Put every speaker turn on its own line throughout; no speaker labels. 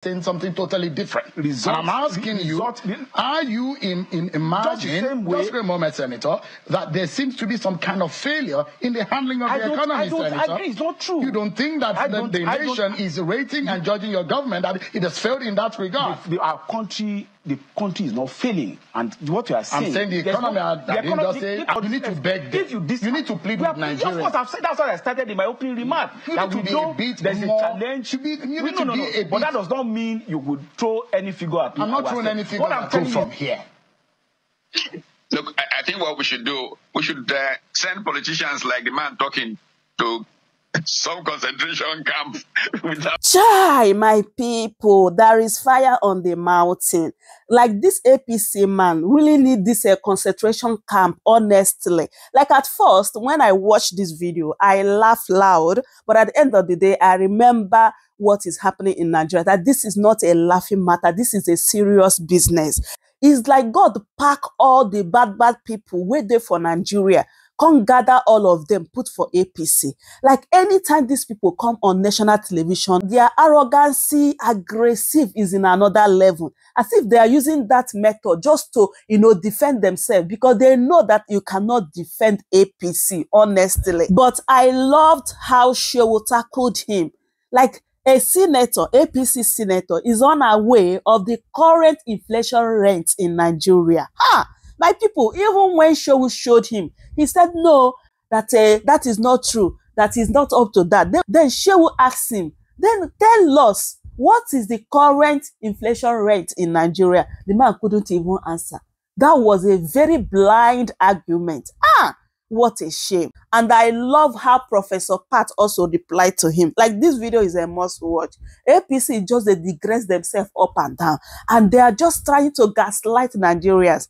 saying something totally different. And I'm asking you, are you imagining, just for a moment, Senator, that there seems to be some kind of failure in the handling of the economy, Senator?
I don't agree. It's not true.
You don't think that the nation is rating and judging your government, that it has failed in that regard?
The country is not failing, and what you are saying.
I'm saying the economy. You need to beg them. You need to plead with Nigeria.
Of course, I've said that's what I started in my opening remark.
You need to be a bit
there's
more.
A challenge.
You need to be a bit.
But that does not mean you would throw any figure at me.
I'm not throwing any figure at you from here.
Look, I think what we should do, we should send politicians like the man talking to some concentration camp.
Chai, my people, there is fire on the mountain. Like this APC man really need this concentration camp, honestly. Like at first, when I watched this video, I laughed loud. But at the end of the day, I remember what is happening in Nigeria. That this is not a laughing matter. This is a serious business. It's like God pack all the bad people waiting for Nigeria. Come gather all of them, put for APC. Like anytime these people come on national television, their arrogancy, aggressive is in another level. As if they are using that method just to, defend themselves, because they know that you cannot defend APC, honestly. But I loved how Shehu tackled him. Like a senator, APC senator, is unaware of the current inflation rate in Nigeria. My people, even when Shehu showed him, he said, no, that is not true. That is not up to that. Then Shehu asked him, then tell us, what is the current inflation rate in Nigeria? The man couldn't even answer. That was a very blind argument. What a shame. And I love how Professor Pat also replied to him. Like, this video is a must watch. APC just they digress themselves up and down. And they are just trying to gaslight Nigerians.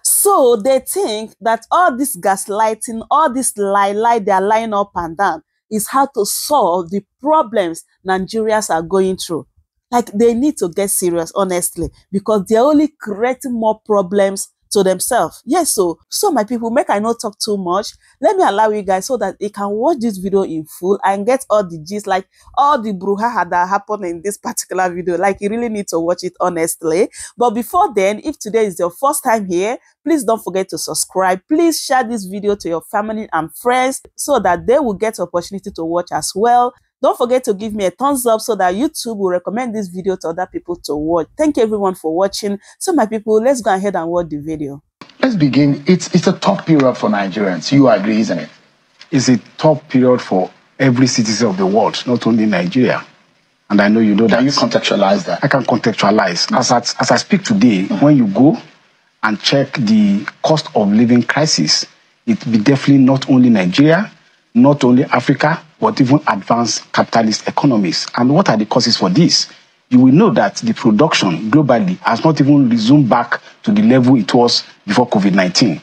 So they think that all this gaslighting, all this lie they are lying up and down is how to solve the problems Nigerians are going through. Like, they need to get serious, honestly, because they're only creating more problems to themselves. Yes, so my people, make I not talk too much. Let me allow you guys so that you can watch this video in full and get all the gist, like all the brouhaha that happened in this particular video. Like, you really need to watch it, honestly. But before then, if today is your first time here, please don't forget to subscribe. Please share this video to your family and friends so that they will get opportunity to watch as well. Don't forget to give me a thumbs up so that YouTube will recommend this video to other people to watch. Thank you everyone for watching. So my people, let's go ahead and watch the video.
Let's begin. It's a tough period for Nigerians. You agree, isn't it?
It's a tough period for every citizen of the world, not only Nigeria. And I know you know that.
Can you contextualize that?
I can contextualize. As I speak today, when you go and check the cost of living crisis, it be definitely not only Nigeria, not only Africa, but even advanced capitalist economies. And what are the causes for this? You will know that the production globally has not even resumed back to the level it was before COVID-19.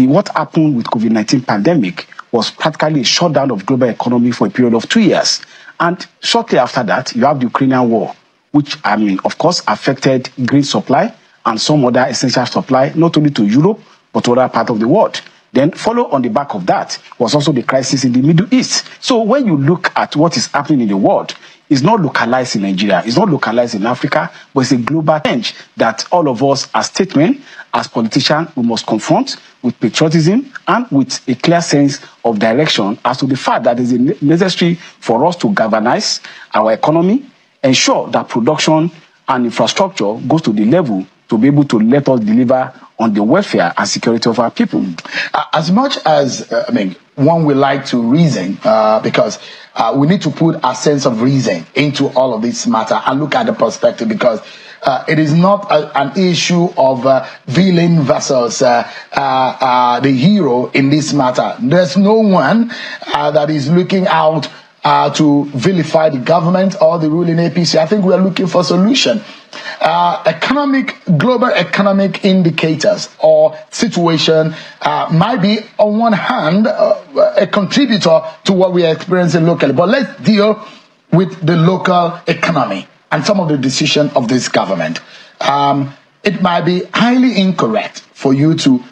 What happened with COVID-19 pandemic was practically a shutdown of global economy for a period of 2 years. And shortly after that, you have the Ukrainian war, which, of course, affected grain supply and some other essential supply, not only to Europe, but to other parts of the world. Then follow on the back of that was also the crisis in the Middle East. So when you look at what is happening in the world, it's not localized in Nigeria, it's not localized in Africa, but it's a global change that all of us as statesmen, as politicians, we must confront with patriotism and with a clear sense of direction as to the fact that it is necessary for us to galvanize our economy, ensure that production and infrastructure goes to the level to be able to let us deliver on the welfare and security of our people.
As much as, one would like to reason, because we need to put a sense of reason into all of this matter and look at the perspective, because it is not an issue of villain versus the hero in this matter. There's no one that is looking out to vilify the government or the ruling APC. I think we are looking for solution. Global economic indicators or situation might be, on one hand, a contributor to what we are experiencing locally. But let's deal with the local economy and some of the decision of this government. It might be highly incorrect for you to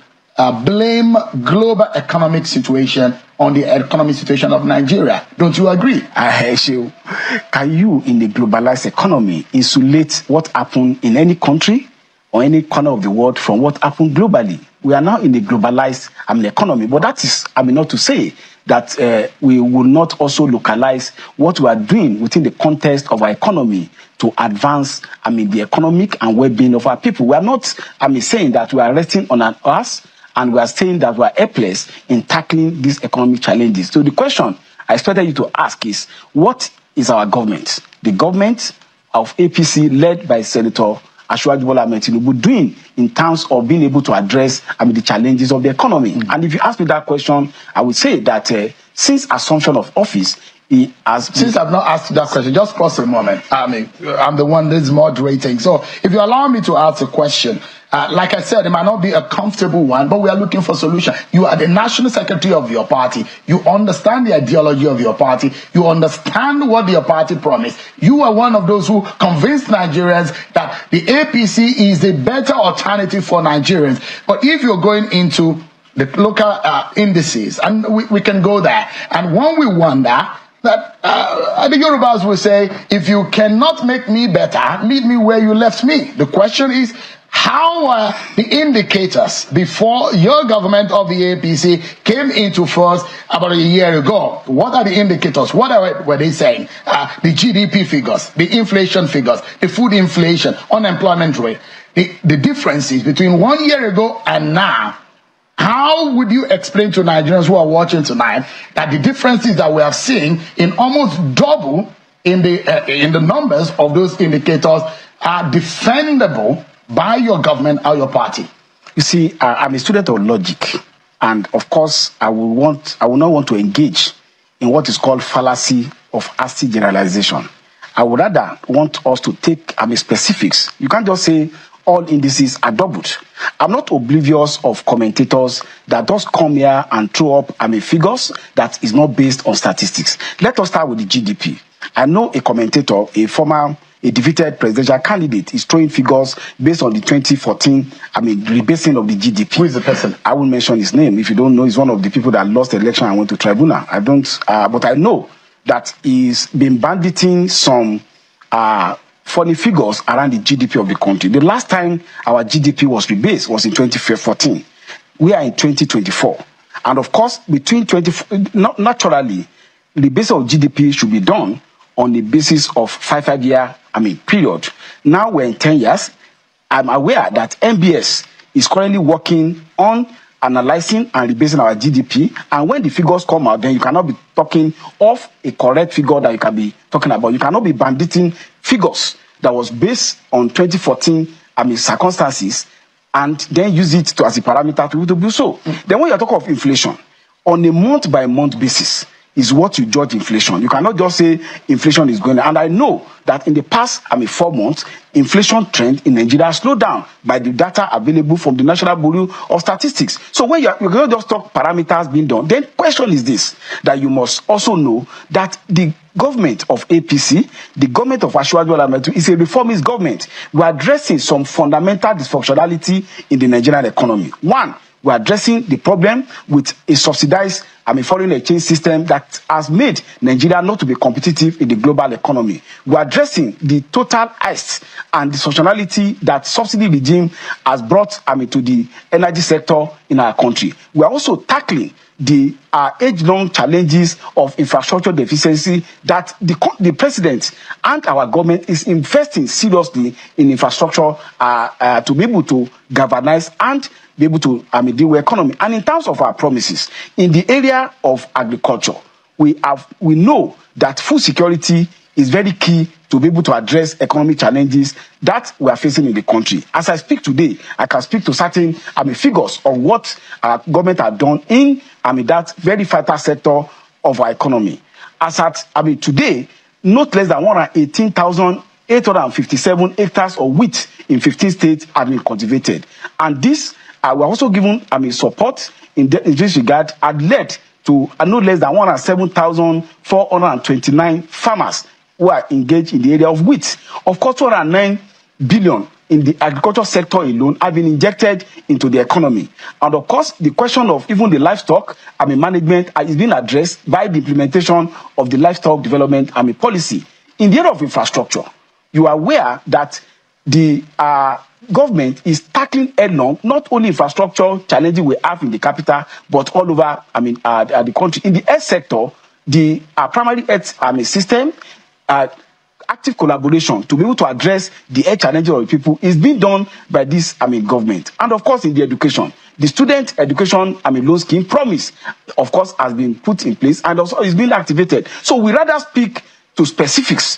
blame global economic situation on the economic situation of Nigeria. Don't you agree?
Can you, in the globalized economy, insulate what happened in any country or any corner of the world from what happened globally? We are now in a globalized economy, but that is not to say that we will not also localize what we are doing within the context of our economy to advance the economic and well-being of our people. We are not saying that we are resting on us, and we are saying that we are helpless in tackling these economic challenges. So the question I expected you to ask is, what is our government, the government of APC led by Senator Asiwaju Bola Ahmed Tinubu, doing in terms of being able to address the challenges of the economy? And if you ask me that question, I would say that since assumption of office, he has...
Since I've not asked you that question, just pause a moment. I'm the one that's moderating. So if you allow me to ask a question, like I said, it might not be a comfortable one, but we are looking for solution. You are the national secretary of your party. You understand the ideology of your party. You understand what your party promised. You are one of those who convinced Nigerians that the APC is a better alternative for Nigerians. But if you're going into the local indices, and we can go there, and when we wonder that the Yorubas will say, if you cannot make me better, leave me where you left me. The question is, how were the indicators before your government of the APC came into force about a year ago? What are the indicators? What were they saying? The GDP figures, the inflation figures, the food inflation, unemployment rate, the differences between 1 year ago and now. How would you explain to Nigerians who are watching tonight that the differences that we have seen in almost double in the numbers of those indicators are defendable by your government or your party?
You see, I'm a student of logic, and of course, I will not want to engage in what is called fallacy of hasty generalization. I would rather want us to take specifics. You can't just say all indices are doubled. I'm not oblivious of commentators that just come here and throw up figures that is not based on statistics. Let us start with the GDP. I know a commentator, a defeated presidential candidate, is throwing figures based on the 2014, rebasing of the GDP.
Who is the person?
I won't mention his name. If you don't know, he's one of the people that lost the election and went to tribunal. I don't, but I know that he's been banditing some funny figures around the GDP of the country. The last time our GDP was rebased was in 2014. We are in 2024. And of course, between naturally, the basis of GDP should be done on the basis of five-year period. Now we're in 10 years. I'm aware that MBS is currently working on analyzing and rebasing our GDP. And when the figures come out, then you cannot be talking of a correct figure that you can be talking about. You cannot be banditing figures that was based on 2014 circumstances and then use it as a parameter to do so. Then when you talk of inflation, on a month-by-month basis is what you judge inflation. You cannot just say inflation is going. And I know that in the past 4 months, inflation trend in Nigeria slowed down by the data available from the National Bureau of Statistics. So when you cannot just talk parameters being done, then question is this, that you must also know that the government of APC, the government of Asiwaju Bola Ahmed Tinubu, is a reformist government. We are addressing some fundamental dysfunctionality in the Nigerian economy. One, we are addressing the problem with a subsidized foreign exchange system that has made Nigeria not to be competitive in the global economy. We are addressing the total heist and dysfunctionality that subsidy regime has brought to the energy sector in our country. We are also tackling the age-long challenges of infrastructure deficiency that the president and our government is investing seriously in infrastructure to be able to galvanize and be able to deal with economy. And in terms of our promises, in the area of agriculture, we know that food security is very key to be able to address economic challenges that we are facing in the country. As I speak today, I can speak to certain figures of what our government have done in that very vital sector of our economy. As at today, not less than 118,857 hectares of wheat in 15 states have been cultivated. And this, we are also given support in this regard, had led to no less than 107,429 farmers who are engaged in the area of wheat. Of course, 209 billion in the agriculture sector alone have been injected into the economy. And of course, the question of even the livestock management is being addressed by the implementation of the livestock development policy. In the area of infrastructure, you are aware that the government is tackling headlong not only infrastructure challenges we have in the capital, but all over the country. In the health sector, the primary health system, active collaboration to be able to address the health challenges of the people is being done by this government. And of course, in the education, the student education loan scheme promise, of course, has been put in place and also is being activated. So we rather speak to specifics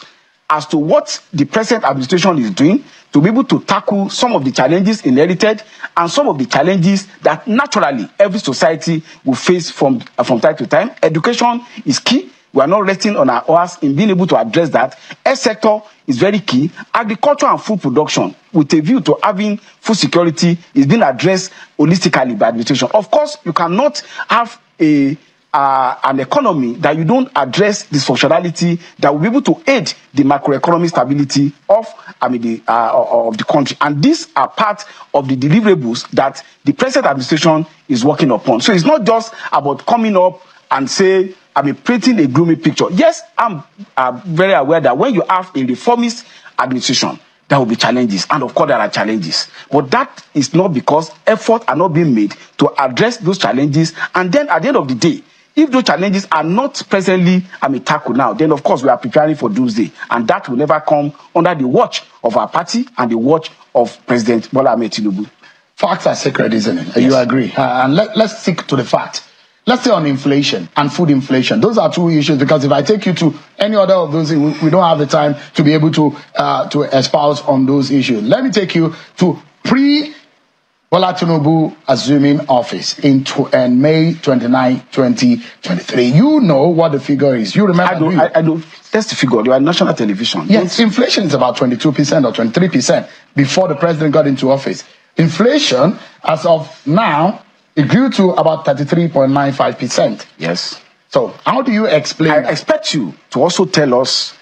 as to what the present administration is doing to be able to tackle some of the challenges inherited and some of the challenges that naturally every society will face from time to time. Education is key. We are not resting on our oars in being able to address that. Health sector is very key. Agriculture and food production, with a view to having food security, is being addressed holistically by administration. Of course, you cannot have an economy that you don't address this functionality that will be able to aid the macroeconomic stability of the country. And these are part of the deliverables that the present administration is working upon. So it's not just about coming up and say, painting a gloomy picture. Yes, I'm very aware that when you have a reformist administration, there will be challenges, and of course there are challenges. But that is not because efforts are not being made to address those challenges. And then at the end of the day, if those challenges are not presently tackled now, then of course we are preparing for doomsday, and that will never come under the watch of our party and the watch of President Bola Ahmed Tinubu.
Facts are sacred, isn't it?
Yes.
You agree? And let's stick to the fact. Let's say on inflation and food inflation. Those are two issues, because if I take you to any other of those, we don't have the time to be able to espouse on those issues. Let me take you to Bola Tinubu assuming office in May 29, 2023. You know what the figure is. You remember?
I don't. That's the figure. You are national television.
Yes, inflation is about 22% or 23% before the president got into office. Inflation, as of now, it grew to about 33.95%.
Yes.
So how do you explain
I expect you to also tell us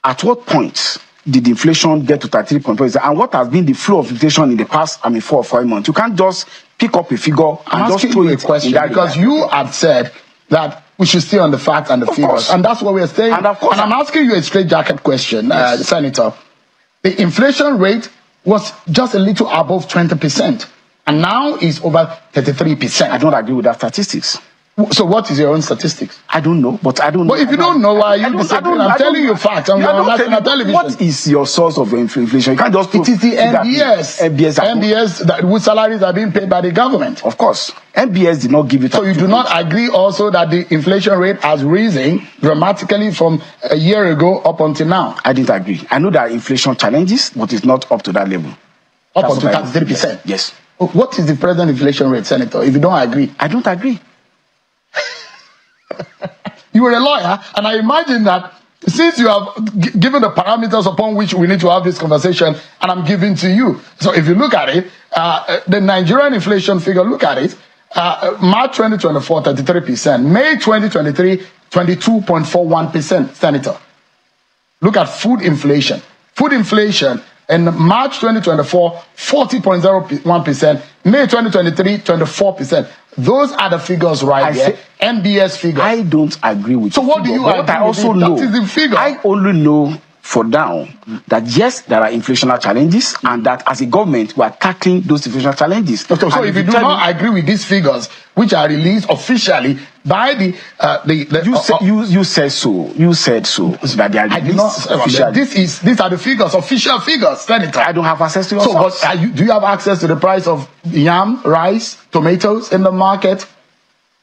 at what point did inflation get to 33.5%, and what has been the flow of inflation in the past 4 or 5 months? You can't just pick up a figure and just throw it a question,
because you have said that we should stay on the facts and the figures, course. And that's what we are saying. And of course, and I'm asking you a straightjacket question, yes. Senator. The inflation rate was just a little above 20%, and now is over 33%.
I don't agree with that statistics.
So what is your own statistics?
I don't know, but I don't know.
But if you don't know, why are you disagreeing? I'm telling you facts. I'm on national television.
What is your source of inflation? You can't just
It is the MBS whose salaries are being paid by the government.
Of course. MBS did not give it.
So you do not agree also that the inflation rate has risen dramatically from a year ago up until now?
I didn't agree. I know there are inflation challenges, but it's not up to that level.
Up until 33%?
Yes.
What is the present inflation rate, Senator, if you don't agree?
I don't agree.
You were a lawyer, and I imagine that since you have given the parameters upon which we need to have this conversation, and I'm giving to you. So if you look at it, the Nigerian inflation figure, look at it, March 2024, 33%. May 2023, 22.41%, Senator. Look at food inflation. Food inflation in March 2024, 40.01%. May 2023, 24%. Those are the figures right there. MBS figures.
I don't agree with you.
So what do you agree?
I also know.
That is the figure.
I only know for now that yes, there are inflationary challenges, and that as a government we are tackling those inflationary challenges. So
if you do not agree with these figures, which are released officially by
you said so. You said so. That they are released officially.
These are the figures, official figures, Senator.
I don't have access to your
source. So do you have access to the price of yam, rice, tomatoes in the market?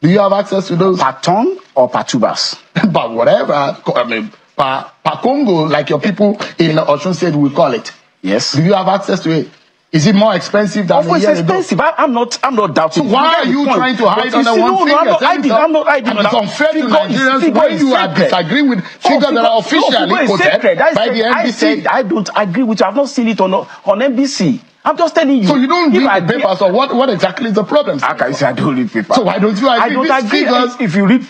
Do you have access to those?
Per ton or per tubers?
But whatever. I mean, per Congo, like your people in Osun State will call it.
Yes.
Do you have access to it? Is it more expensive than
a year ago? It's expensive. I'm not doubting.
So why are you trying to hide under one finger? I'm not hiding. It's unfair to Nigerians when you are disagreeing with figures that are officially quoted by the NBC.
I don't agree with you. I've not seen it on NBC. I'm just telling you.
So you don't read the papers, or what exactly is the problem?
I can say I don't read papers.
So why don't you agree?
I don't agree. If you read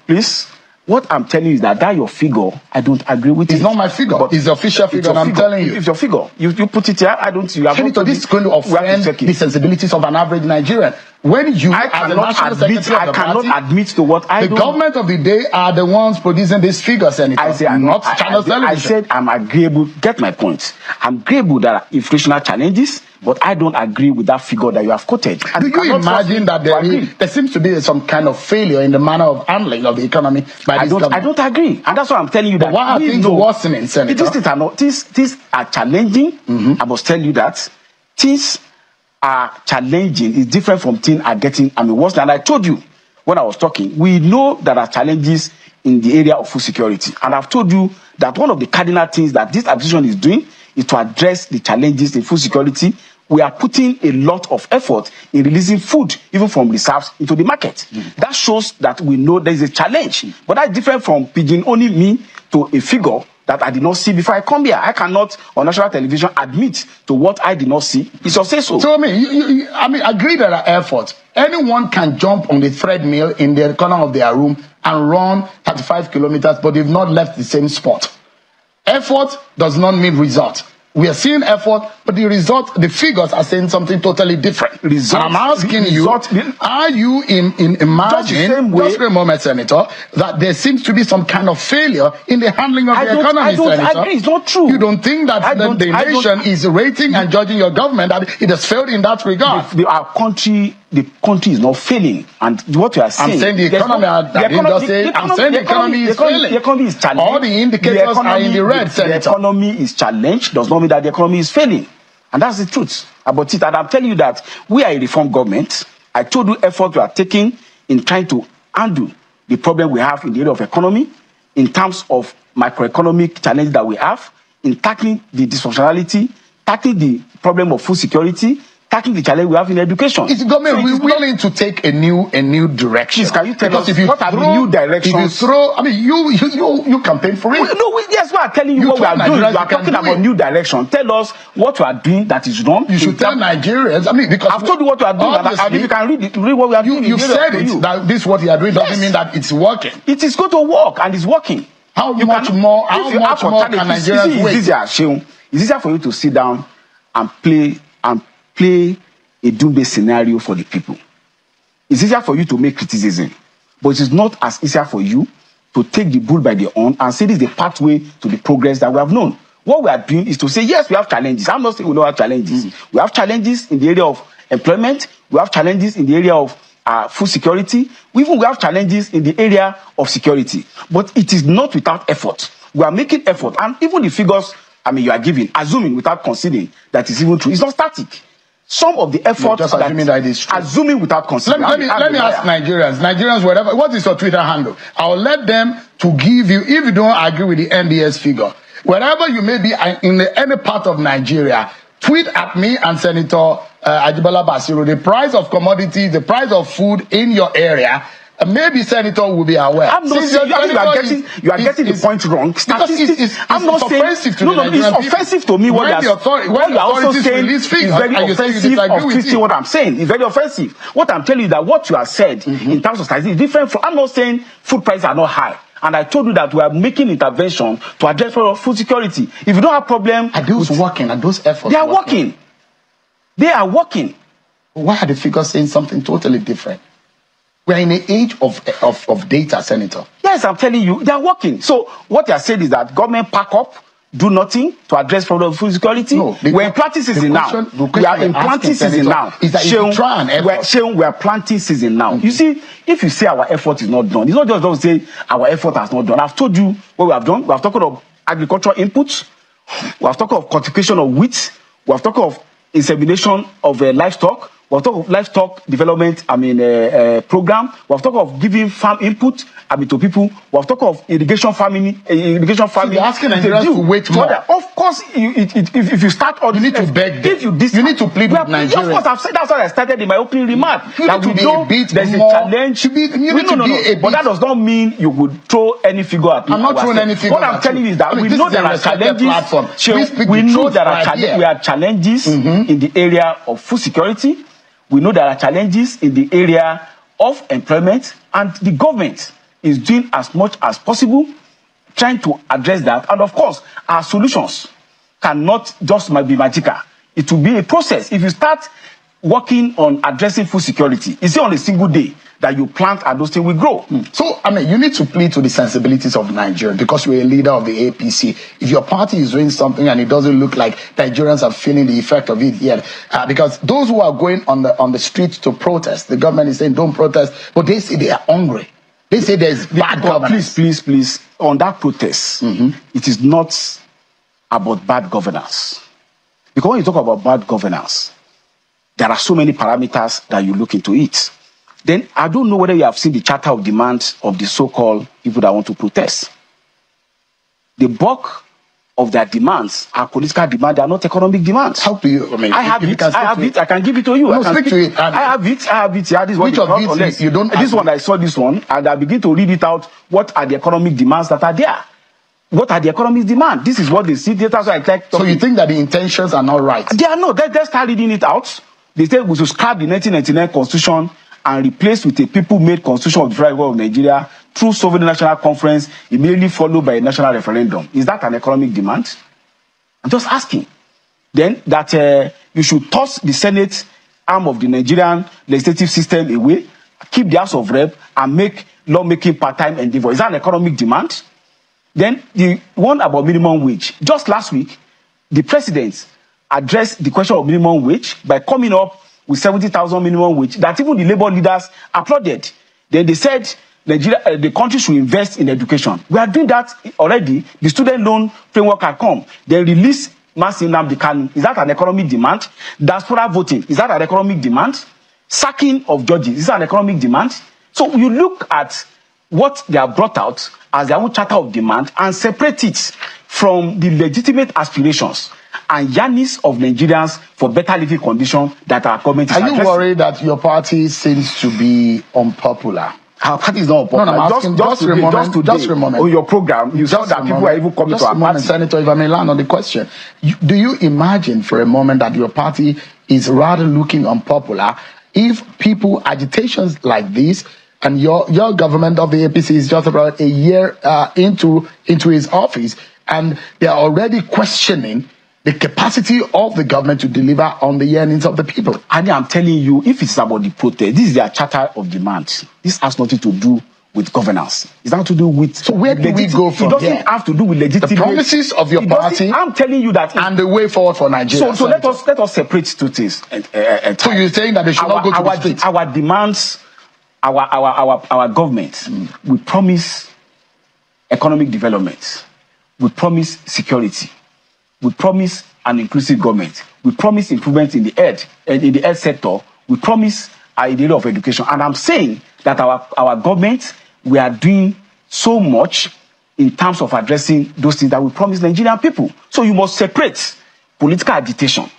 please, What I'm telling you is that your figure, I don't agree with it.
It's not my figure, but it's the official figure, and I'm telling you.
It's your figure. You put it here, I don't... You have
Senator, this is going to offend the sensibilities of an average Nigerian. When you
I cannot admit to what I do.
The government of the day are the ones producing this figure, Senator.
I say
not channel television.
I said I'm agreeable. Get my point. I'm agreeable that are inflationary challenges, but I don't agree with that figure that you have quoted.
Do you imagine that there seems to be some kind of failure in the manner of handling of the economy by this government?
I don't agree, and that's why I'm telling you that.
But why are things worsening, Senator?
These are challenging. I must tell you that things are challenging. It's different from things are getting worse. And I told you when I was talking, we know there are challenges in the area of food security, and I've told you that one of the cardinal things that this administration is doing is to address the challenges in food security. We are putting a lot of effort in releasing food, even from reserves, into the market. That shows that we know there is a challenge. But that's different from pigeon-owning me to a figure that I did not see before I come here. I cannot, on national television, admit to what I did not see. It's your say-so.
So, agree that our effort. Anyone can jump on the treadmill in the corner of their room and run 35 kilometers, but they've not left the same spot. Effort does not mean result. We are seeing effort, but the result, the figures are saying something totally different. I'm asking you, are you imagining, just a moment, Senator, that there seems to be some kind of failure in the handling of the economy,
I don't agree. It's not true.
You don't think that the nation is rating and judging your government, that it has failed in that regard?
The country is not failing, and what you are saying...
I'm saying the economy, the economy is failing.
The economy is challenged.
All the indicators are in the red, Senator.
The economy is challenged, does not mean that the economy is failing. And that's the truth about it. And I'm telling you that we are a reform government. I told you effort we are taking in trying to handle the problem we have in the area of economy, in terms of macroeconomic challenges that we have, in tackling the dysfunctionality, tackling the problem of food security, tackling the challenge we have in education.
Is the government willing to take a new direction?
Please, can you tell us what are the new directions?
If you throw, you campaign for it.
No, yes, we are telling you what we are doing. You are talking about new direction. Tell us what you are doing that is wrong.
You should tell Nigerians. Because
I've told you what you are doing. And if you can read what we are doing.
You said it. That this what you are doing doesn't mean that it's working.
It is going to work, and it's working.
How much more can Nigerians wait?
It's easier for you to sit down and play a doomsday scenario for the people. It's easier for you to make criticism, but it is not as easier for you to take the bull by the horn and say this is the pathway to the progress that we have known. What we are doing is to say, yes, we have challenges. I'm not saying we don't have challenges. We have challenges in the area of employment. We have challenges in the area of food security. We have challenges in the area of security. But it is not without effort. We are making effort. And even the figures, you are giving, assuming without considering that it's even true, it's not static. Some of the efforts
just assuming that it is true.
Assuming without considering.
Let me ask Nigerians, whatever. What is your Twitter handle? I'll let them to give you, if you don't agree with the NBS figure, wherever you may be in any part of Nigeria, tweet at me and Senator Ajibola Basiru the price of commodities, the price of food in your area. Maybe Senator will be aware.
I'm not saying you are getting the point wrong.
It's offensive to
it's offensive to me what you are also saying is very offensive of twisting what I'm saying. It's very offensive. What I'm telling you that what you have said in terms of statistics is different from. I'm not saying food prices are not high. And I told you that we are making intervention to address food security. If you don't have problem,
are those working? Are those efforts?
They are working. They are working.
Why are the figures saying something totally different? We are in an age of data, Senator.
Yes, I'm telling you, they are working. So what you are saying is that government pack up, do nothing to address problem of food security. No, we're in planting season now. We are in planting season now. We are planting season now. You see, if you say our effort is not done, it's not just don't say our effort has not done. I've told you what we have done. We have talked of agricultural inputs. We have talked of cultivation of wheat. We have talked of insemination of livestock. We have talked of livestock development, program. We have talked of giving farm input, to people. We have talked of irrigation farming. So
you're asking Nigerians to wait more.
Of course, if you start all
you need to beg them. You need to plead with Nigerians.
Of course, I've said that's what I started in my opening remark.
You
that
need to be a bit
there's
more,
a challenge. But that does not mean you would throw any figure at me.
I'm not throwing any figure.
What I'm telling you is that we know there are challenges. We know there are challenges in the area of food security. We know there are challenges in the area of employment, and the government
is doing as much as possible, trying to address that. And of course, our solutions cannot just be magical. It will be a process. If you start working on addressing food security, it's on a single day that you plant and those things will grow.
So, I mean, you need to play to the sensibilities of Nigeria because you're a leader of the APC. If your party is doing something and it doesn't look like Nigerians are feeling the effect of it yet, because those who are going on the streets to protest, the government is saying don't protest, but they say they are hungry. They say there's bad governance.
Please, on that protest, it is not about bad governance. Because when you talk about bad governance, there are so many parameters that you look into it. Then I don't know whether you have seen the charter of demands of the so-called people that want to protest. The bulk of their demands are political demands, they are not economic demands.
How do you, I mean,
I have it, I can give it to you.
No, speak to it.
I have it, yeah, this one.
Which of these you don't
this one, I saw this one, and I begin to read it out. What are the economic demands that are there? What are the economic demands? This is what they see. That's why I take.
So you think that the intentions are not right?
They are not. They start reading it out. They say we should scrap the 1999 constitution and replace with a people-made constitution of the Federal Republic of Nigeria through sovereign national conference, immediately followed by a national referendum. Is that an economic demand? I'm just asking. Then that you should toss the Senate arm of the Nigerian legislative system away, keep the House of Rep, and make lawmaking part-time endeavor. Is that an economic demand? Then the one about minimum wage. Just last week, the president addressed the question of minimum wage by coming up with 70,000 minimum wage that even the labor leaders applauded. Then they said Nigeria, the country should invest in education. We are doing that already. The student loan framework had come. They release Masin Nnamdi Kanu. Is that an economic demand? Diaspora voting. Is that an economic demand? Sacking of judges. Is that an economic demand? So you look at what they have brought out as their own charter of demand and separate it from the legitimate aspirations and yearnings of Nigerians for better living conditions that our government is addressing.
Are you worried that your party seems to be unpopular?
Our party is not unpopular.
No, I'm asking, just a moment.
On your program, you saw that people are even coming to our party.
Senator, if I may land on the question, do you imagine for a moment that your party is rather looking unpopular if people agitations like this, and your government of the APC is just about a year into his office, and they are already questioning the capacity of the government to deliver on the yearnings of the people?
And I'm telling you, if it's about the protest, this is their charter of demands. This has nothing to do with governance. It's not to do with...
So where do we go from here?
It doesn't have to do with legitimate...
The promises of your party...
I'm telling you that...
And the way forward for Nigeria.
So let us separate two things.
So you're saying that they should not go to the streets?
Our demands, our government, we promise economic development. We promise security. We promise an inclusive government. We promise improvement in the health sector. We promise an area of education. And I'm saying that our government, we are doing so much in terms of addressing those things that we promise Nigerian people. So you must separate political agitation,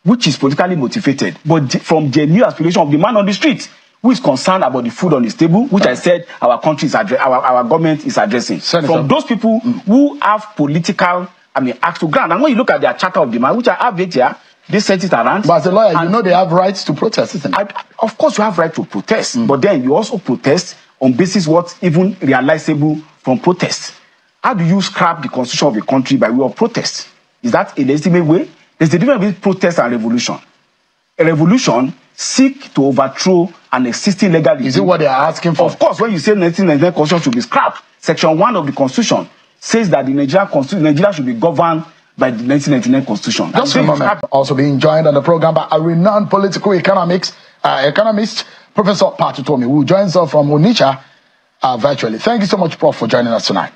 which is politically motivated, but from genuine aspiration of the man on the street, who is concerned about the food on his table, which I said our country is our government is addressing. Senator, from those people who have political acts to grant. And when you look at their charter of demand, which I have it here, they set it around.
But as a lawyer, you know they have rights to protest, isn't it?
Of course, you have right to protest, but then you also protest on basis what's even realizable from protest. How do you scrap the constitution of a country by way of protest? Is that a legitimate way? There's a difference between protest and revolution. A revolution seeks to overthrow an existing legal regime.
Is it what they are asking for?
Of course, when you say 1999 constitution should be scrapped, Section 1 of the constitution says that the Nigeria should be governed by the 1999 constitution.
Just a moment. Also being joined on the program by a renowned political economist, Professor Utomi, who joins us from Onitsha virtually. Thank you so much, Prof, for joining us tonight.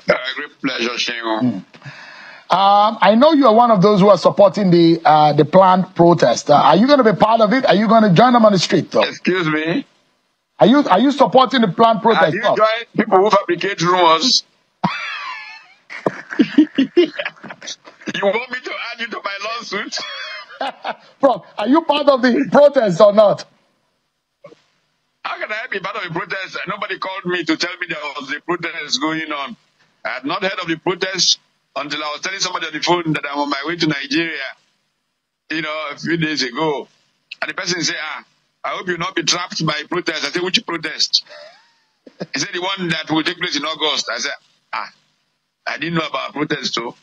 Great pleasure, Shingo.
I know you are one of those who are supporting the planned protest. Are you going to be part of it? Are you going to join them on the street, though?
Excuse me?
Are you supporting the planned protest?
Have you joined people who fabricate rumors? You want me to add you to my lawsuit?
Prof, are you part of the protest or not?
How can I be part of a protest? Nobody called me to tell me there was a protest going on. I had not heard of the protest until I was telling somebody on the phone that I'm on my way to Nigeria, a few days ago. And the person said, I hope you'll not be trapped by protest. I said, which protest? He said the one that will take place in August. I said, I didn't know about protest too.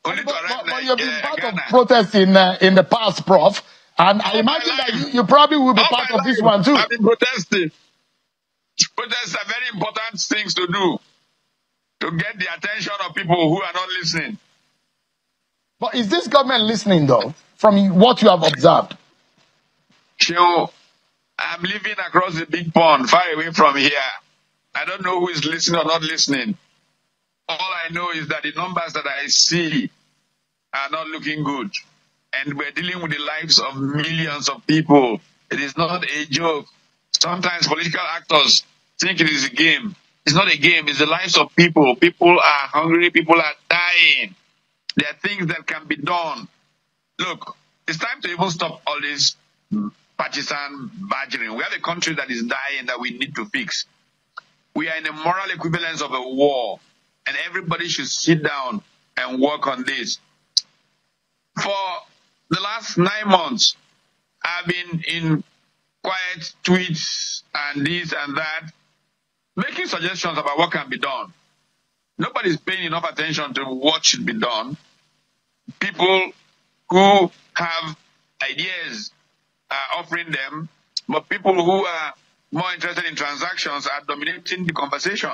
Only to arrive
but you've been part
Ghana.
of protests in the past, Prof. And I imagine that you probably will be part of this one too.
I've been protesting. Protests are very important things to do to get the attention of people who are not listening.
But is this government listening though, from what you have observed?
So, I'm living across the big pond, far away from here. I don't know who is listening or not listening. All I know is that the numbers that I see are not looking good. And we're dealing with the lives of millions of people. It is not a joke. Sometimes political actors think it is a game. It's not a game. It's the lives of people. People are hungry. People are dying. There are things that can be done. Look, it's time to even stop all this partisan badgering. We have a country that is dying that we need to fix. We are in a moral equivalence of a war, and everybody should sit down and work on this. For the last 9 months, I've been in quiet tweets and this and that, making suggestions about what can be done. Nobody's paying enough attention to what should be done. People who have ideas are offering them, but people who are more interested in transactions are dominating the conversation.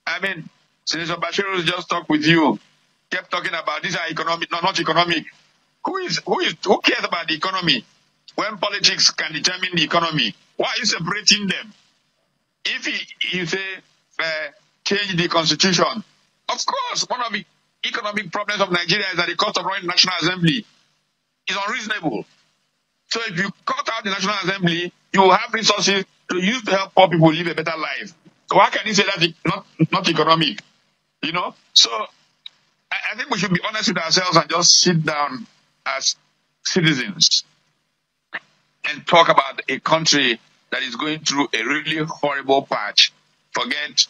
I mean, Senator Bashiru just talked with you, kept talking about these are economic, no, not economic. Who cares about the economy when politics can determine the economy? Why are you separating them? If you say change the constitution, of course, one of the economic problems of Nigeria is that the cost of running the National Assembly is unreasonable. So if you cut out the National Assembly, you will have resources to use to help poor people live a better life. So why can you say that's not economic? You know? So I think we should be honest with ourselves and just sit down as citizens and talk about a country that is going through a really horrible patch. Forget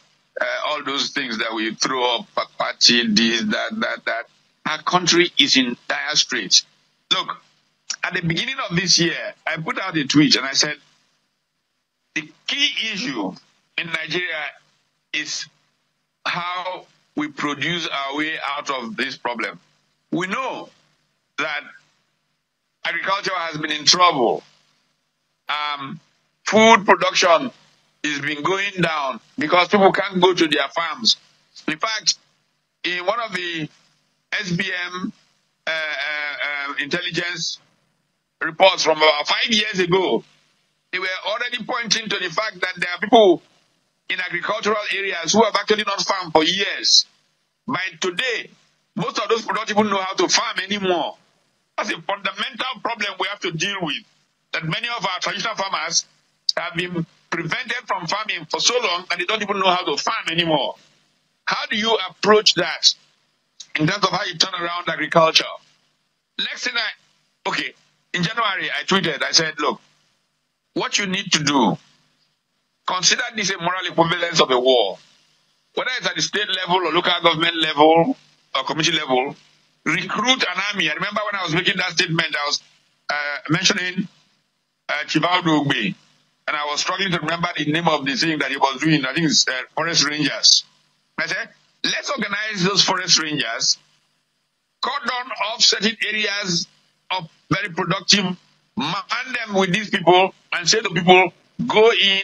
all those things that we throw up, party, this, that. Our country is in dire straits. Look, at the beginning of this year, I put out a tweet and I said, the key issue in Nigeria is how we produce our way out of this problem. We know that agriculture has been in trouble. Food production has been going down because people can't go to their farms. In fact, in one of the SBM intelligence reports from about 5 years ago, they were already pointing to the fact that there are people in agricultural areas who have actually not farmed for years. By today, most of those people don't even know how to farm anymore. That's a fundamental problem we have to deal with, that many of our traditional farmers have been prevented from farming for so long and they don't even know how to farm anymore. How do you approach that in terms of how you turn around agriculture? Next thing in January, I tweeted, I said, look, what you need to do, consider this a moral equivalence of a war. Whether it's at the state level or local government level or community level, recruit an army. I remember when I was making that statement, I was mentioning Chivaldo Ogbe, and I was struggling to remember the name of the thing that he was doing. I think it's Forest Rangers. I said, let's organize those Forest Rangers, cordon off certain areas of very productive, man them with these people and say to people, go in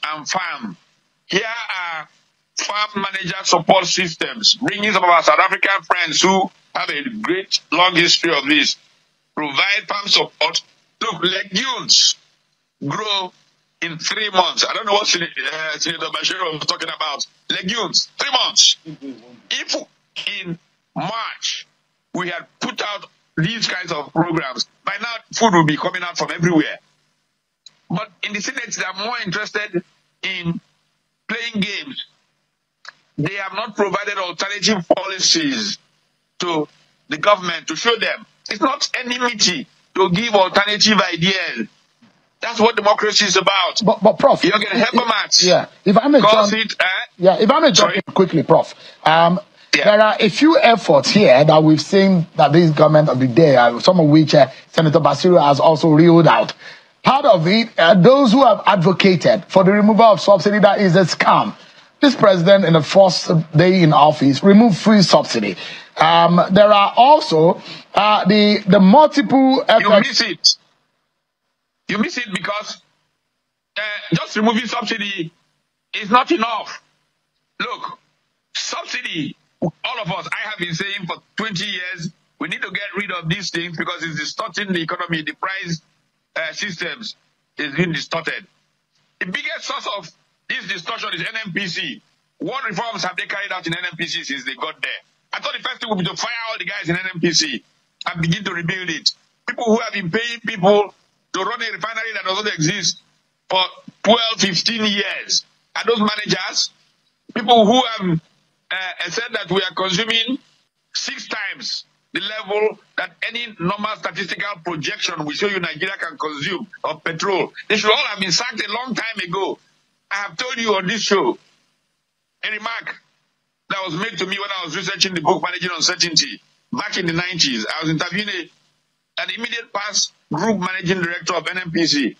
and farm. Here are farm manager support systems. Bring in some of our South African friends who have a great long history of this. Provide farm support. Look, legumes grow in 3 months. I don't know what Senator Bashiru was talking about. Legumes, 3 months. If in March we had put out these kinds of programs, by now food will be coming out from everywhere. But in the Senate, they are more interested in playing games. They have not provided alternative policies to the government to show them. It's not enmity to give alternative ideas. That's what democracy is about.
But Prof,
you're going to help them out.
Yeah, if I may jump in quickly, Prof. There are a few efforts here that we've seen that this government of the day, some of which Senator Bashiru has also reeled out. Part of it, those who have advocated for the removal of subsidy, that is a scam. this president, in the first day in office, removed free subsidy. There are also the multiple effects.
You miss it. You miss it because just removing subsidy is not enough. Look, subsidy, all of us, I have been saying for 20 years, we need to get rid of these things because it's distorting the economy. The price systems is being distorted. The biggest source of this distortion is NNPC. What reforms have they carried out in NNPC since they got there? I thought the first thing would be to fire all the guys in NNPC and begin to rebuild it. People who have been paying people to run a refinery that doesn't exist for 12, 15 years. And those managers, people who have said that we are consuming 6 times the level that any normal statistical projection will show you Nigeria can consume of petrol. They should all have been sacked a long time ago. I have told you on this show a remark that was made to me when I was researching the book Managing Uncertainty back in the 90s. I was interviewing an immediate past group managing director of NNPC. And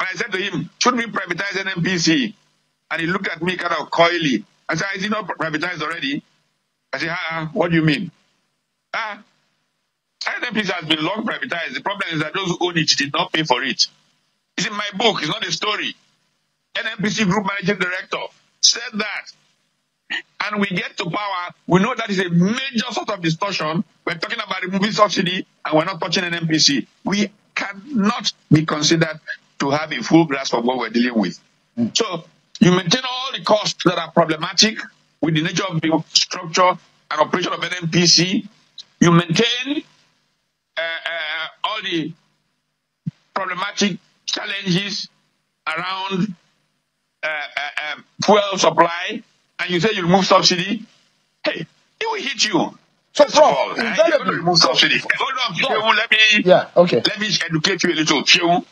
I said to him, should we privatize NNPC? And he looked at me kind of coyly. I said, is it not privatized already? I said, what do you mean? NNPC has been long privatized. The problem is that those who own it did not pay for it. It's in my book. It's not a story. NNPC Group Managing Director said that. And we get to power, we know that is a major sort of distortion. We're talking about removing subsidy and we're not touching NNPC. We cannot be considered to have a full grasp of what we're dealing with. So you maintain all the costs that are problematic with the nature of the structure and operation of NNPC. You maintain all the problematic challenges around fuel supply, and you say you remove subsidy. Hey, it will hit you.
So,
First of all, you're going to remove subsidy. Hold on, Shehu, let me educate you a little. Shehu,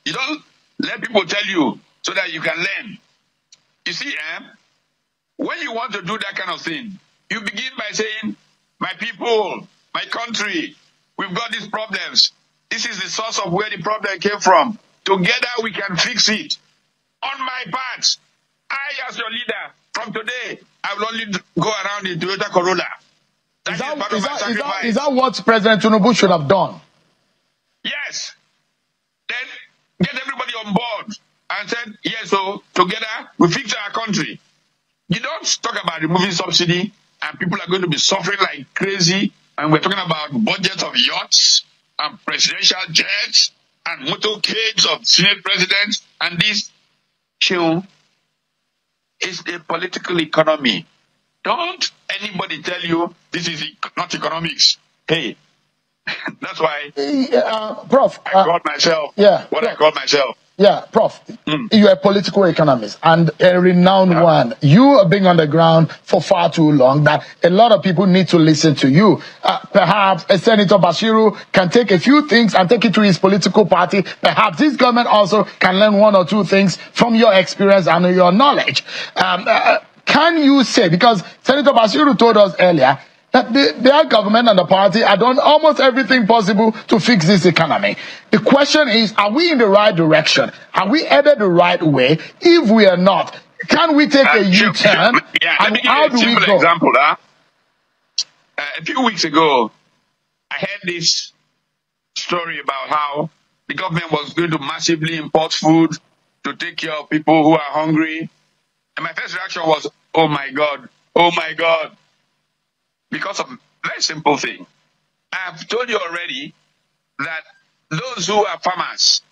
you don't let people tell you so that you can learn. You see, when you want to do that kind of thing, you begin by saying, my people, my country, we've got these problems. This is the source of where the problem came from. Together we can fix it. On my part, I as your leader, from today, I will only go around in Toyota Corolla. Is
that what President Tinubu should have done?
Yes. Then get everybody on board and said, yes, so together we fix our country. You don't talk about removing subsidy and people are going to be suffering like crazy. And we're talking about budgets of yachts and presidential jets and motorcades of Senate presidents. And this is a political economy. Don't anybody tell you this is not economics. Hey, that's why
Prof,
I called myself what I call myself.
Yeah, Prof, you're a political economist and a renowned one. You have been on the ground for far too long that a lot of people need to listen to you. Perhaps Senator Bashiru can take a few things and take it to his political party. Perhaps this government also can learn 1 or 2 things from your experience and your knowledge. Can you say, because Senator Bashiru told us earlier, that their government and the party are doing almost everything possible to fix this economy. The question is, are we in the right direction? Are we headed the right way? If we are not, can we take a U-turn?
Let me give you a simple example. A few weeks ago, I heard this story about how the government was going to massively import food to take care of people who are hungry. And my first reaction was, oh my God, oh my God. Because of a very simple thing. I have told you already that those who are farmers,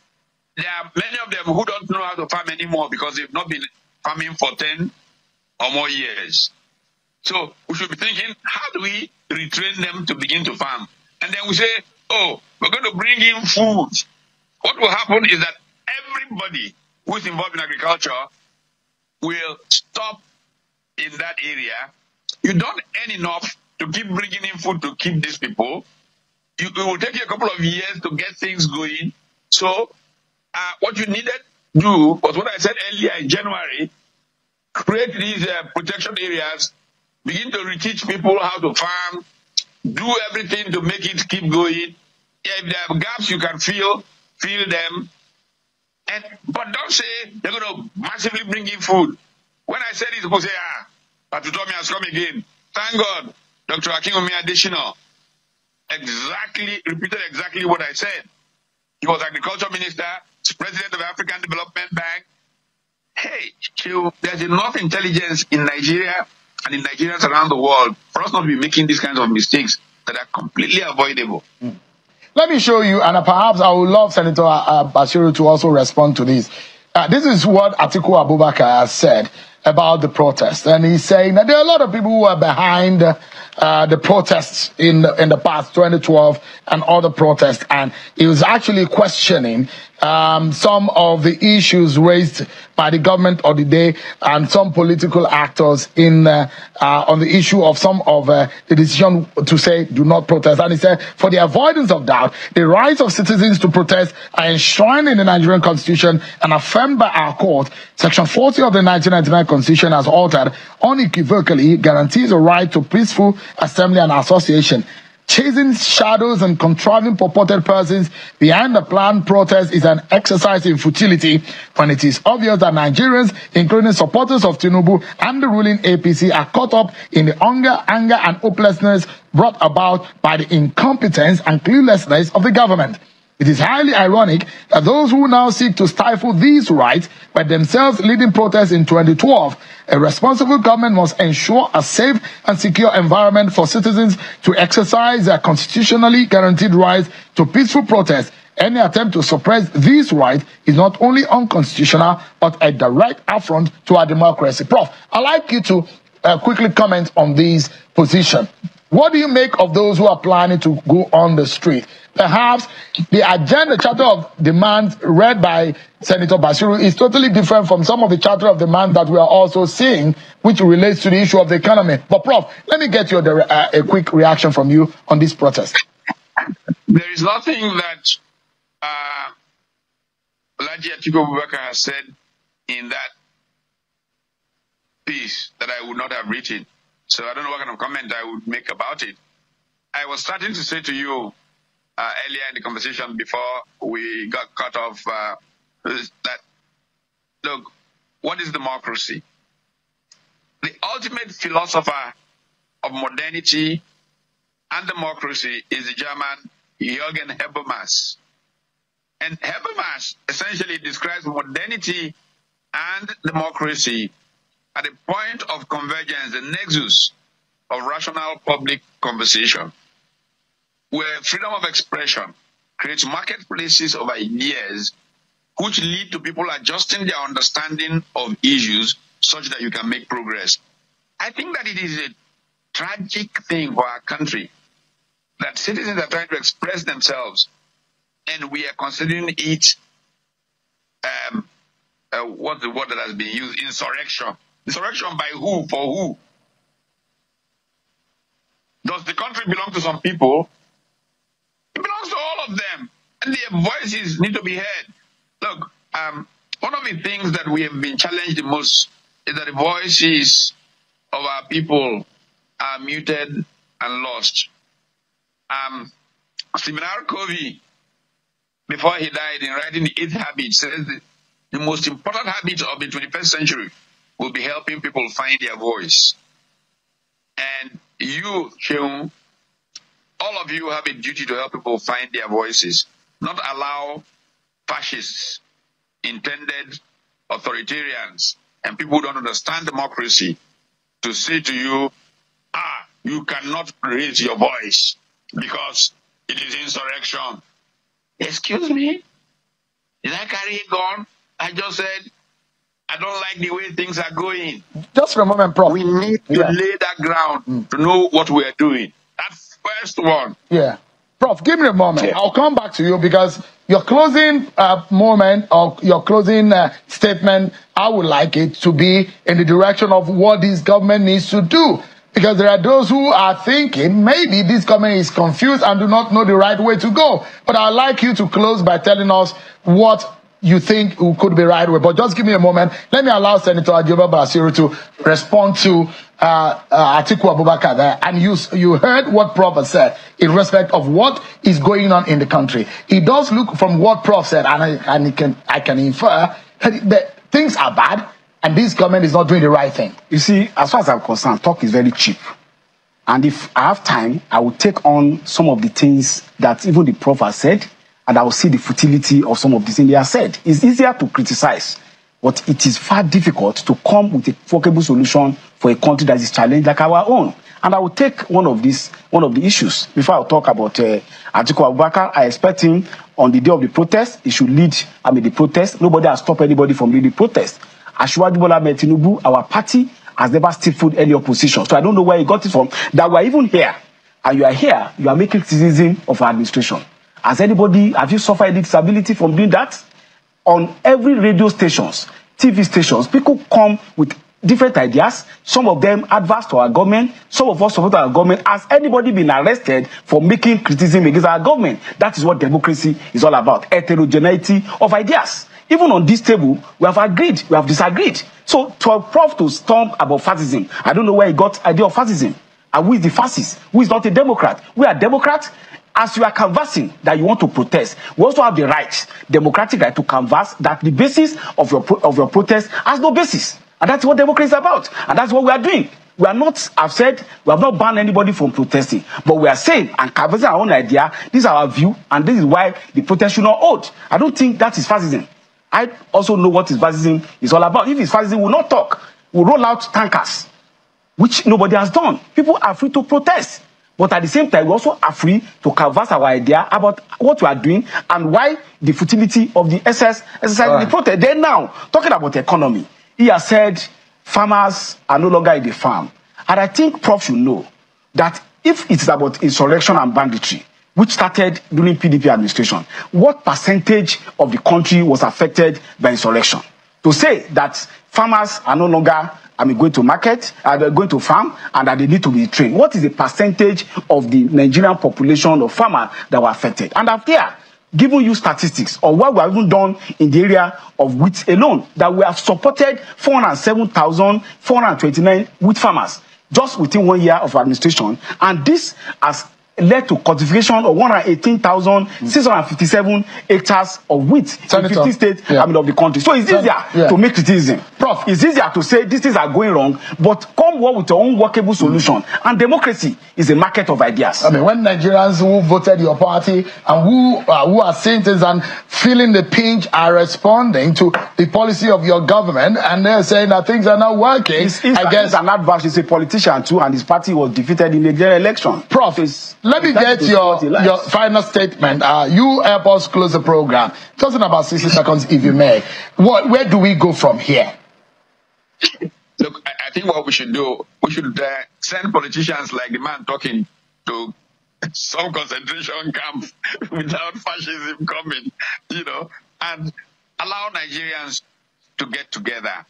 there are many of them who don't know how to farm anymore because they've not been farming for 10 or more years. So we should be thinking, how do we retrain them to begin to farm? And then we say, oh, we're going to bring in food. What will happen is that everybody who is involved in agriculture will stop in that area. You don't earn enough to keep bringing in food to keep these people. It will take you a couple of years to get things going. So what you needed to do was what I said earlier in January, create these protection areas, begin to reteach people how to farm, do everything to make it keep going. If there are gaps you can fill them. But don't say they're going to massively bring in food. When I said it, people say, but Utomi has come again. Thank God, Dr. Akinwumi Adesina repeated exactly what I said. He was agriculture minister, president of the African Development Bank. Hey, there's enough intelligence in Nigeria and in Nigerians around the world for us not to be making these kinds of mistakes that are completely avoidable.
Let me show you, and perhaps I would love Senator Bashiru to also respond to this. This is what Atiku Abubakar has said about the protest, and he's saying that there are a lot of people who are behind the protests in the past 2012 and other protests, and he was actually questioning some of the issues raised by the government of the day and some political actors on the issue of some of the decision to say do not protest. And he said, for the avoidance of doubt, the rights of citizens to protest are enshrined in the Nigerian Constitution and affirmed by our court. Section 40 of the 1999 Constitution, as altered, unequivocally guarantees a right to peaceful assembly and association. Chasing shadows and contriving purported persons behind the planned protest is an exercise in futility when it is obvious that Nigerians, including supporters of Tinubu and the ruling APC, are caught up in the hunger, anger, and hopelessness brought about by the incompetence and cluelessness of the government. It is highly ironic that those who now seek to stifle these rights were themselves leading protests in 2012. A responsible government must ensure a safe and secure environment for citizens to exercise their constitutionally guaranteed rights to peaceful protest. Any attempt to suppress these rights is not only unconstitutional, but a direct affront to our democracy. Prof, I'd like you to quickly comment on this position. What do you make of those who are planning to go on the street? Perhaps the agenda charter of demands read by Senator Bashiru is totally different from some of the charter of demands that we are also seeing, which relates to the issue of the economy. But Prof, let me get your a quick reaction from you on this protest.
There is nothing that Alhaji Atiku Abubakar has said in that piece that I would not have written. So I don't know what kind of comment I would make about it. I was starting to say to you earlier in the conversation before we got cut off that, look, what is democracy? The ultimate philosopher of modernity and democracy is the German Jürgen Habermas. And Habermas essentially describes modernity and democracy at a point of convergence, the nexus of rational public conversation, where freedom of expression creates marketplaces of ideas which lead to people adjusting their understanding of issues such that you can make progress. I think that it is a tragic thing for our country that citizens are trying to express themselves and we are considering it, what's the word that has been used? Insurrection. Insurrection by who? For who? Does the country belong to some people? It belongs to all of them. And their voices need to be heard. Look, one of the things that we have been challenged the most is that the voices of our people are muted and lost. Stephen R. Covey, before he died, in writing The Eighth Habit, says that the most important habit of the 21st century will be helping people find their voice. And you, Sheung, all of you have a duty to help people find their voices, not allow fascists, intended authoritarians, and people who don't understand democracy to say to you, you cannot raise your voice because it is insurrection. Excuse me? Did I carry a gun? I just said, I don't like the way things are going.
Just for a moment, Prof.
We need to lay that ground to know what we are doing. That's first one.
Yeah. Prof, give me a moment. I'll come back to you because your closing moment or your closing statement, I would like it to be in the direction of what this government needs to do. Because there are those who are thinking maybe this government is confused and do not know the right way to go. But I'd like you to close by telling us what you think could be right way. But just give me a moment. Let me allow Senator Ajoba Bashiru to respond to Atiku Abubakar there. And you heard what Prof said in respect of what is going on in the country. It does look from what Prof said, and I can infer that things are bad. and this government is not doing the right thing?
You see, as far as I'm concerned, talk is very cheap. And if I have time, I will take on some of the things that even the Prof has said, and I will see the futility of some of the things they have said. It's easier to criticize, but it is far difficult to come with a workable solution for a country that is challenged like our own. And I will take one of the issues. Before I talk about Atiku Abubakar, I expect him on the day of the protest, he should lead the protest. Nobody has stopped anybody from leading the protest. Asiwaju Bola Ahmed Tinubu, our party, has never stifled any opposition. So I don't know where he got it from. That we're even here, and you are here, you are making criticism of our administration. Have you suffered any disability from doing that? On every radio stations, TV stations, people come with different ideas. Some of them adverse to our government. Some of us support our government. Has anybody been arrested for making criticism against our government? That is what democracy is all about. Heterogeneity of ideas. Even on this table, we have agreed, we have disagreed. So to a Prof to stomp about fascism, I don't know where he got idea of fascism. And who is the fascist? Who is not a Democrat? We are Democrats. As you are canvassing that you want to protest, we also have the right, democratic right, to canvass that the basis of your protest has no basis. And that's what democracy is about. And that's what we are doing. We are not, I've said, we have not banned anybody from protesting. But we are saying and canvassing our own idea, this is our view, and this is why the protest should not hold. I don't think that is fascism. I also know what fascism is all about. If it's fascism, we'll not talk. We'll roll out tankers, which nobody has done. People are free to protest. But at the same time, we also are free to canvass our idea about what we are doing and why the futility of the exercise in the protest. Then now, talking about the economy, he has said farmers are no longer in the farm. And I think Prof should know that if it's about insurrection and banditry, which started during PDP administration, what percentage of the country was affected by insurrection? To say that farmers are no longer going to market, they're going to farm, and that they need to be trained. What is the percentage of the Nigerian population of farmers that were affected? And I've here given you statistics of what we have even done in the area of wheat alone, that we have supported 407,429 wheat farmers just within 1 year of administration. And this has led to cultivation of 118,657 hectares of wheat in 50 states of the country. So it's easier to make criticism. Prof, it's easier to say these things are going wrong, but come up with your own workable solution. And democracy is a market of ideas.
I mean, when Nigerians who voted your party and who are seeing things and feeling the pinch are responding to the policy of your government, and they're saying that things are not working,
I guess an adverse is a politician too, and his party was defeated in the general election.
Prof, let me get your final statement. You help us close the program. Just in about 60 seconds, if you may. Where do we go from here?
Look, I think what we should do, we should send politicians like the man talking to some concentration camp without fascism coming, and allow Nigerians to get together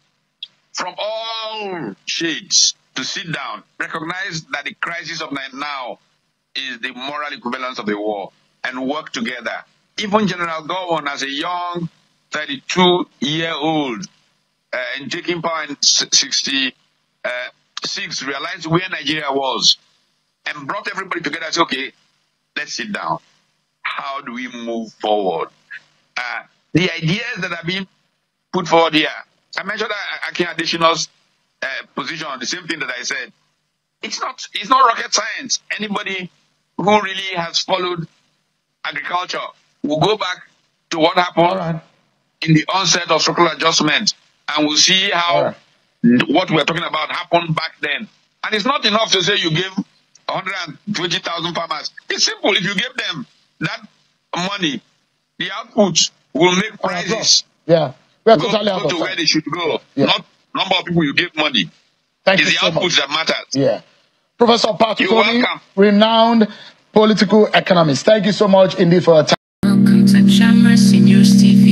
from all shades to sit down, recognize that the crisis of now is the moral equivalence of the war, and work together. Even General Gowon, as a young 32-year-old, in taking power in 66, realized where Nigeria was and brought everybody together and said, okay, let's sit down. How do we move forward? The ideas that are being put forward here, I mentioned Akin Adesina's position on the same thing that I said. It's not rocket science. Anybody who really has followed agriculture will go back to what happened in the onset of structural adjustment, and we'll see how what we're talking about happened back then. And it's not enough to say you give 120,000 farmers. It's simple. If you give them that money, the output will make prices
go
to where they should go. Not number of people you give money.
Thank
it's
you
the
so
output
much.
that matters.
Yeah. Professor Utomi, renowned political economist. Thank you so much indeed for your time.
Welcome to Chamber Senior TV.